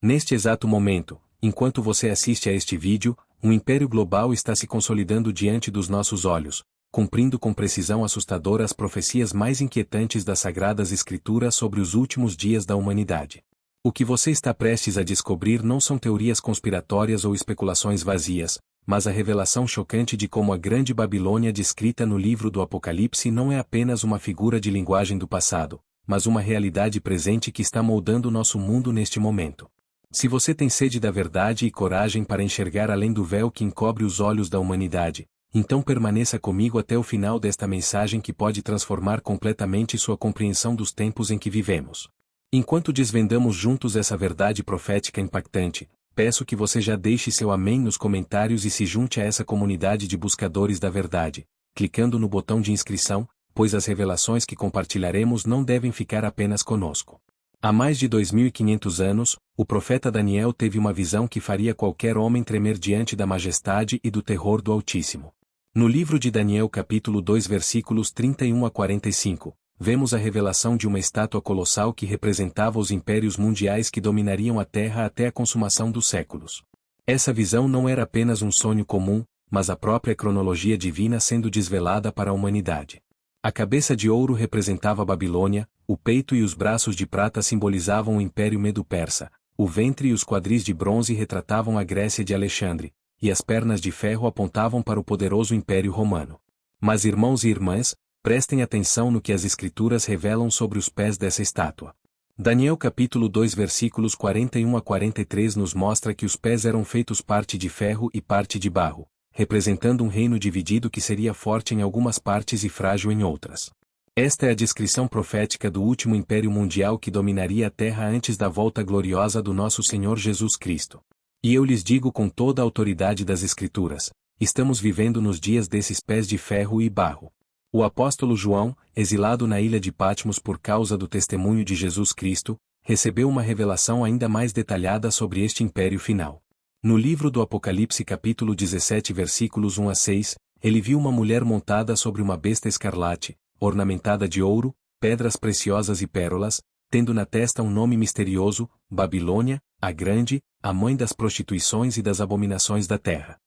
Neste exato momento, enquanto você assiste a este vídeo, um império global está se consolidando diante dos nossos olhos, cumprindo com precisão assustadora as profecias mais inquietantes das Sagradas Escrituras sobre os últimos dias da humanidade. O que você está prestes a descobrir não são teorias conspiratórias ou especulações vazias, mas a revelação chocante de como a Grande Babilônia descrita no livro do Apocalipse não é apenas uma figura de linguagem do passado, mas uma realidade presente que está moldando nosso mundo neste momento. Se você tem sede da verdade e coragem para enxergar além do véu que encobre os olhos da humanidade, então permaneça comigo até o final desta mensagem que pode transformar completamente sua compreensão dos tempos em que vivemos. Enquanto desvendamos juntos essa verdade profética impactante, peço que você já deixe seu amém nos comentários e se junte a essa comunidade de buscadores da verdade, clicando no botão de inscrição, pois as revelações que compartilharemos não devem ficar apenas conosco. Há mais de 2.500 anos, o profeta Daniel teve uma visão que faria qualquer homem tremer diante da majestade e do terror do Altíssimo. No livro de Daniel capítulo 2 versículos 31 a 45, vemos a revelação de uma estátua colossal que representava os impérios mundiais que dominariam a Terra até a consumação dos séculos. Essa visão não era apenas um sonho comum, mas a própria cronologia divina sendo desvelada para a humanidade. A cabeça de ouro representava a Babilônia, o peito e os braços de prata simbolizavam o Império Medo-Persa, o ventre e os quadris de bronze retratavam a Grécia de Alexandre, e as pernas de ferro apontavam para o poderoso Império Romano. Mas irmãos e irmãs, prestem atenção no que as Escrituras revelam sobre os pés dessa estátua. Daniel capítulo 2 versículos 41 a 43 nos mostra que os pés eram feitos parte de ferro e parte de barro, representando um reino dividido que seria forte em algumas partes e frágil em outras. Esta é a descrição profética do último império mundial que dominaria a terra antes da volta gloriosa do nosso Senhor Jesus Cristo. E eu lhes digo com toda a autoridade das Escrituras, estamos vivendo nos dias desses pés de ferro e barro. O apóstolo João, exilado na ilha de Patmos por causa do testemunho de Jesus Cristo, recebeu uma revelação ainda mais detalhada sobre este império final. No livro do Apocalipse capítulo 17 versículos 1 a 6, ele viu uma mulher montada sobre uma besta escarlate, ornamentada de ouro, pedras preciosas e pérolas, tendo na testa um nome misterioso, Babilônia, a Grande, a mãe das prostituições e das abominações da terra.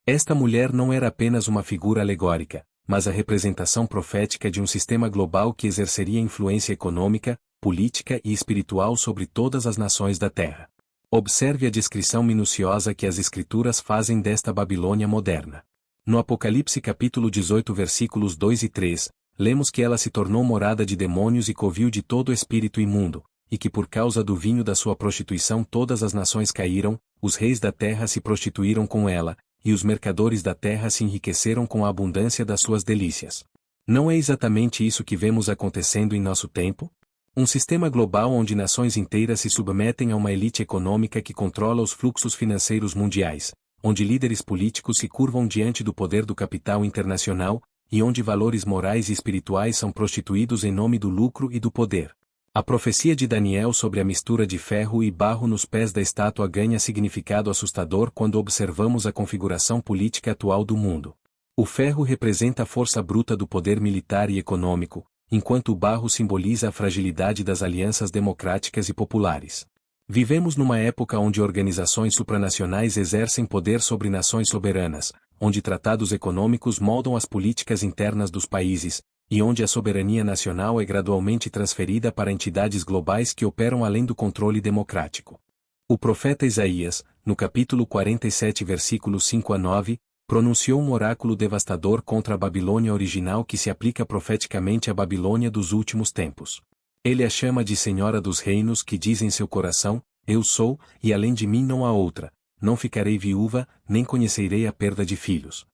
Esta mulher não era apenas uma figura alegórica, mas a representação profética de um sistema global que exerceria influência econômica, política e espiritual sobre todas as nações da terra. Observe a descrição minuciosa que as Escrituras fazem desta Babilônia moderna. No Apocalipse capítulo 18 versículos 2 e 3, lemos que ela se tornou morada de demônios e covil de todo espírito imundo, e que por causa do vinho da sua prostituição todas as nações caíram, os reis da terra se prostituíram com ela, e os mercadores da terra se enriqueceram com a abundância das suas delícias. Não é exatamente isso que vemos acontecendo em nosso tempo? Um sistema global onde nações inteiras se submetem a uma elite econômica que controla os fluxos financeiros mundiais, onde líderes políticos se curvam diante do poder do capital internacional, e onde valores morais e espirituais são prostituídos em nome do lucro e do poder. A profecia de Daniel sobre a mistura de ferro e barro nos pés da estátua ganha significado assustador quando observamos a configuração política atual do mundo. O ferro representa a força bruta do poder militar e econômico, enquanto o barro simboliza a fragilidade das alianças democráticas e populares. Vivemos numa época onde organizações supranacionais exercem poder sobre nações soberanas, onde tratados econômicos moldam as políticas internas dos países, e onde a soberania nacional é gradualmente transferida para entidades globais que operam além do controle democrático. O profeta Isaías, no capítulo 47 versículos 5 a 9, pronunciou um oráculo devastador contra a Babilônia original que se aplica profeticamente à Babilônia dos últimos tempos. Ele a chama de Senhora dos Reinos que diz em seu coração, eu sou, e além de mim não há outra, não ficarei viúva, nem conhecerei a perda de filhos.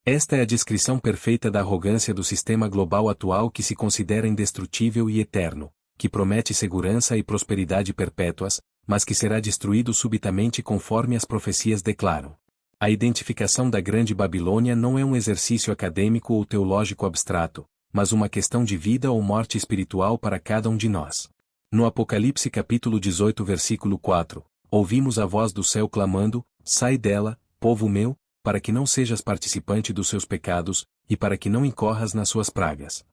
Esta é a descrição perfeita da arrogância do sistema global atual que se considera indestrutível e eterno, que promete segurança e prosperidade perpétuas, mas que será destruído subitamente conforme as profecias declaram. A identificação da Grande Babilônia não é um exercício acadêmico ou teológico abstrato, mas uma questão de vida ou morte espiritual para cada um de nós. No Apocalipse capítulo 18 versículo 4, ouvimos a voz do céu clamando, sai dela, povo meu, para que não sejas participante dos seus pecados, e para que não incorras nas suas pragas.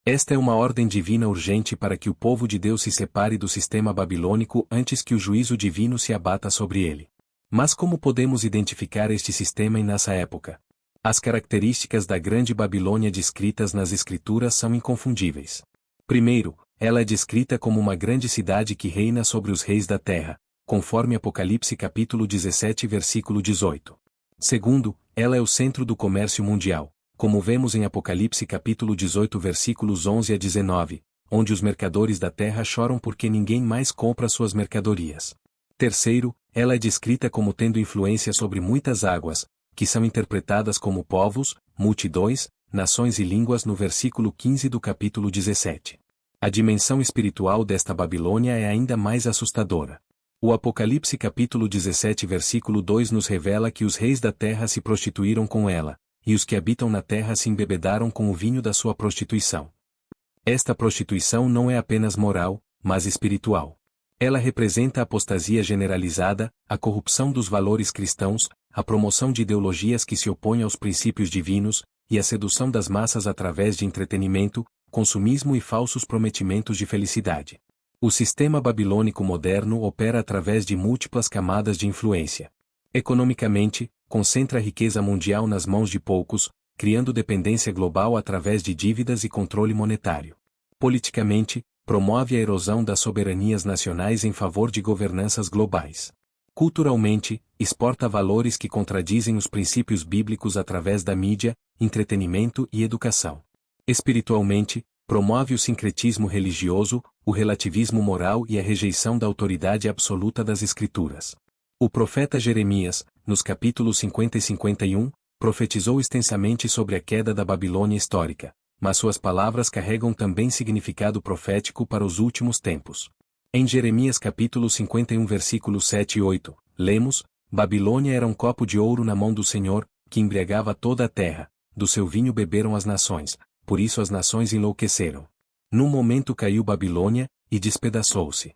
Esta é uma ordem divina urgente para que o povo de Deus se separe do sistema babilônico antes que o juízo divino se abata sobre ele. Mas como podemos identificar este sistema nessa época? As características da Grande Babilônia descritas nas Escrituras são inconfundíveis. Primeiro, ela é descrita como uma grande cidade que reina sobre os reis da terra, conforme Apocalipse capítulo 17 versículo 18. Segundo, ela é o centro do comércio mundial, como vemos em Apocalipse capítulo 18 versículos 11 a 19, onde os mercadores da terra choram porque ninguém mais compra suas mercadorias. Terceiro, ela é descrita como tendo influência sobre muitas águas, que são interpretadas como povos, multidões, nações e línguas no versículo 15 do capítulo 17. A dimensão espiritual desta Babilônia é ainda mais assustadora. O Apocalipse capítulo 17 versículo 2 nos revela que os reis da terra se prostituíram com ela, e os que habitam na terra se embebedaram com o vinho da sua prostituição. Esta prostituição não é apenas moral, mas espiritual. Ela representa a apostasia generalizada, a corrupção dos valores cristãos, a promoção de ideologias que se opõem aos princípios divinos, e a sedução das massas através de entretenimento, consumismo e falsos prometimentos de felicidade. O sistema babilônico moderno opera através de múltiplas camadas de influência. Economicamente, concentra a riqueza mundial nas mãos de poucos, criando dependência global através de dívidas e controle monetário. Politicamente, promove a erosão das soberanias nacionais em favor de governanças globais. Culturalmente, exporta valores que contradizem os princípios bíblicos através da mídia, entretenimento e educação. Espiritualmente, promove o sincretismo religioso, o relativismo moral e a rejeição da autoridade absoluta das Escrituras. O profeta Jeremias, nos capítulos 50 e 51, profetizou extensamente sobre a queda da Babilônia histórica, mas suas palavras carregam também significado profético para os últimos tempos. Em Jeremias capítulo 51 versículos 7 e 8, lemos: Babilônia era um copo de ouro na mão do Senhor, que embriagava toda a terra, do seu vinho beberam as nações, por isso as nações enlouqueceram. Num momento caiu Babilônia, e despedaçou-se.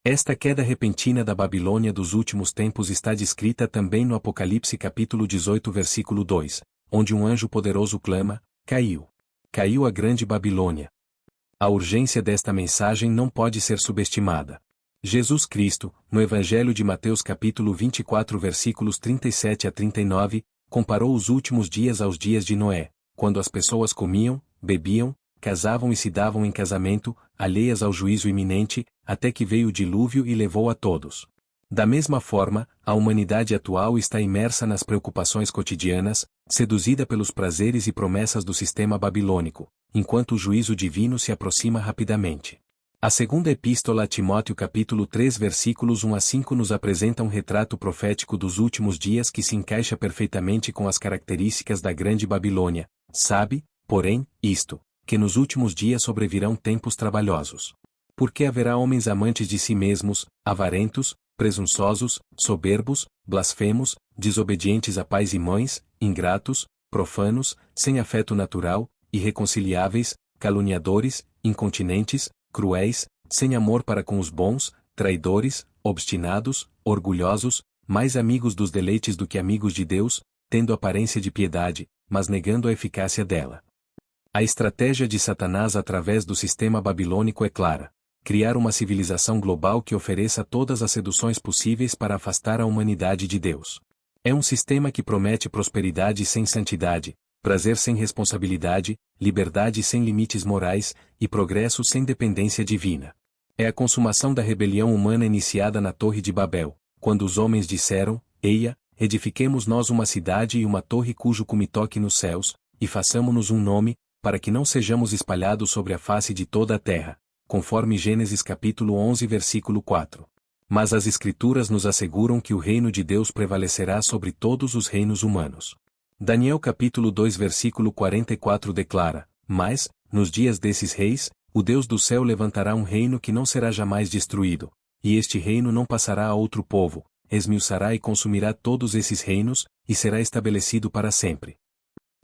Esta queda repentina da Babilônia dos últimos tempos está descrita também no Apocalipse capítulo 18 versículo 2, onde um anjo poderoso clama: caiu. Caiu a grande Babilônia. A urgência desta mensagem não pode ser subestimada. Jesus Cristo, no Evangelho de Mateus capítulo 24 versículos 37 a 39, comparou os últimos dias aos dias de Noé, quando as pessoas comiam, bebiam, casavam e se davam em casamento, alheias ao juízo iminente, até que veio o dilúvio e levou a todos. Da mesma forma, a humanidade atual está imersa nas preocupações cotidianas, seduzida pelos prazeres e promessas do sistema babilônico, enquanto o juízo divino se aproxima rapidamente. A segunda epístola a Timóteo capítulo 3 versículos 1 a 5 nos apresenta um retrato profético dos últimos dias que se encaixa perfeitamente com as características da grande Babilônia. Sabe, porém, isto, que nos últimos dias sobrevirão tempos trabalhosos. Porque haverá homens amantes de si mesmos, avarentos, presunçosos, soberbos, blasfemos, desobedientes a pais e mães, ingratos, profanos, sem afeto natural, irreconciliáveis, caluniadores, incontinentes, cruéis, sem amor para com os bons, traidores, obstinados, orgulhosos, mais amigos dos deleites do que amigos de Deus, tendo aparência de piedade, mas negando a eficácia dela. A estratégia de Satanás através do sistema babilônico é clara: criar uma civilização global que ofereça todas as seduções possíveis para afastar a humanidade de Deus. É um sistema que promete prosperidade sem santidade, prazer sem responsabilidade, liberdade sem limites morais, e progresso sem dependência divina. É a consumação da rebelião humana iniciada na Torre de Babel, quando os homens disseram: Eia, edifiquemos nós uma cidade e uma torre cujo cume toque nos céus, e façamo-nos um nome, para que não sejamos espalhados sobre a face de toda a terra, conforme Gênesis capítulo 11 versículo 4. Mas as Escrituras nos asseguram que o reino de Deus prevalecerá sobre todos os reinos humanos. Daniel capítulo 2 versículo 44 declara: Mas, nos dias desses reis, o Deus do céu levantará um reino que não será jamais destruído, e este reino não passará a outro povo, esmiuçará e consumirá todos esses reinos, e será estabelecido para sempre.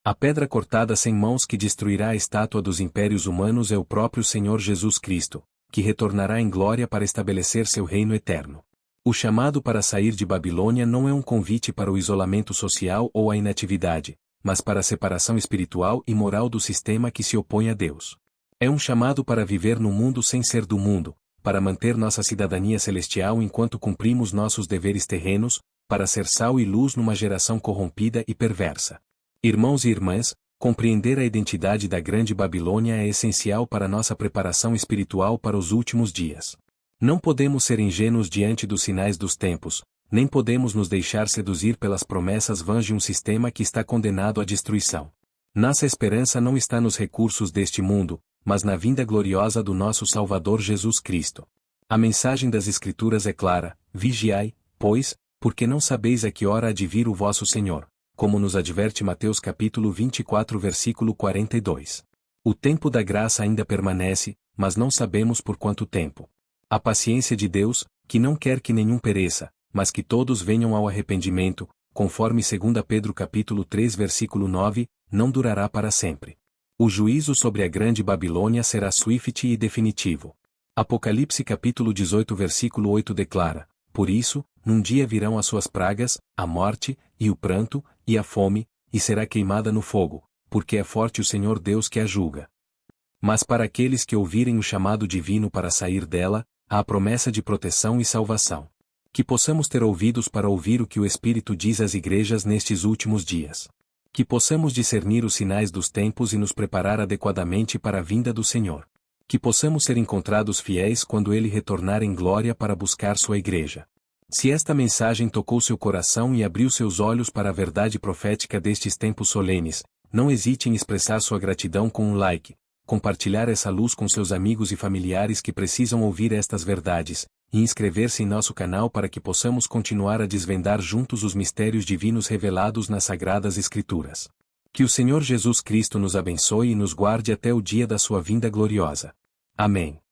A pedra cortada sem mãos que destruirá a estátua dos impérios humanos é o próprio Senhor Jesus Cristo, que retornará em glória para estabelecer seu reino eterno. O chamado para sair de Babilônia não é um convite para o isolamento social ou a inatividade, mas para a separação espiritual e moral do sistema que se opõe a Deus. É um chamado para viver no mundo sem ser do mundo, para manter nossa cidadania celestial enquanto cumprimos nossos deveres terrenos, para ser sal e luz numa geração corrompida e perversa. Irmãos e irmãs, compreender a identidade da Grande Babilônia é essencial para nossa preparação espiritual para os últimos dias. Não podemos ser ingênuos diante dos sinais dos tempos, nem podemos nos deixar seduzir pelas promessas vãs de um sistema que está condenado à destruição. Nossa esperança não está nos recursos deste mundo, mas na vinda gloriosa do nosso Salvador Jesus Cristo. A mensagem das Escrituras é clara: vigiai, pois, porque não sabeis a que hora há de vir o vosso Senhor, como nos adverte Mateus capítulo 24 versículo 42. O tempo da graça ainda permanece, mas não sabemos por quanto tempo. A paciência de Deus, que não quer que nenhum pereça, mas que todos venham ao arrependimento, conforme 2 Pedro capítulo 3 versículo 9, não durará para sempre. O juízo sobre a Grande Babilônia será swift e definitivo. Apocalipse capítulo 18 versículo 8 declara: por isso, num dia virão as suas pragas, a morte, e o pranto, e a fome, e será queimada no fogo, porque é forte o Senhor Deus que a julga. Mas para aqueles que ouvirem o chamado divino para sair dela, há a promessa de proteção e salvação. Que possamos ter ouvidos para ouvir o que o Espírito diz às igrejas nestes últimos dias. Que possamos discernir os sinais dos tempos e nos preparar adequadamente para a vinda do Senhor. Que possamos ser encontrados fiéis quando Ele retornar em glória para buscar sua igreja. Se esta mensagem tocou seu coração e abriu seus olhos para a verdade profética destes tempos solenes, não hesite em expressar sua gratidão com um like, compartilhar essa luz com seus amigos e familiares que precisam ouvir estas verdades, e inscrever-se em nosso canal para que possamos continuar a desvendar juntos os mistérios divinos revelados nas Sagradas Escrituras. Que o Senhor Jesus Cristo nos abençoe e nos guarde até o dia da sua vinda gloriosa. Amém.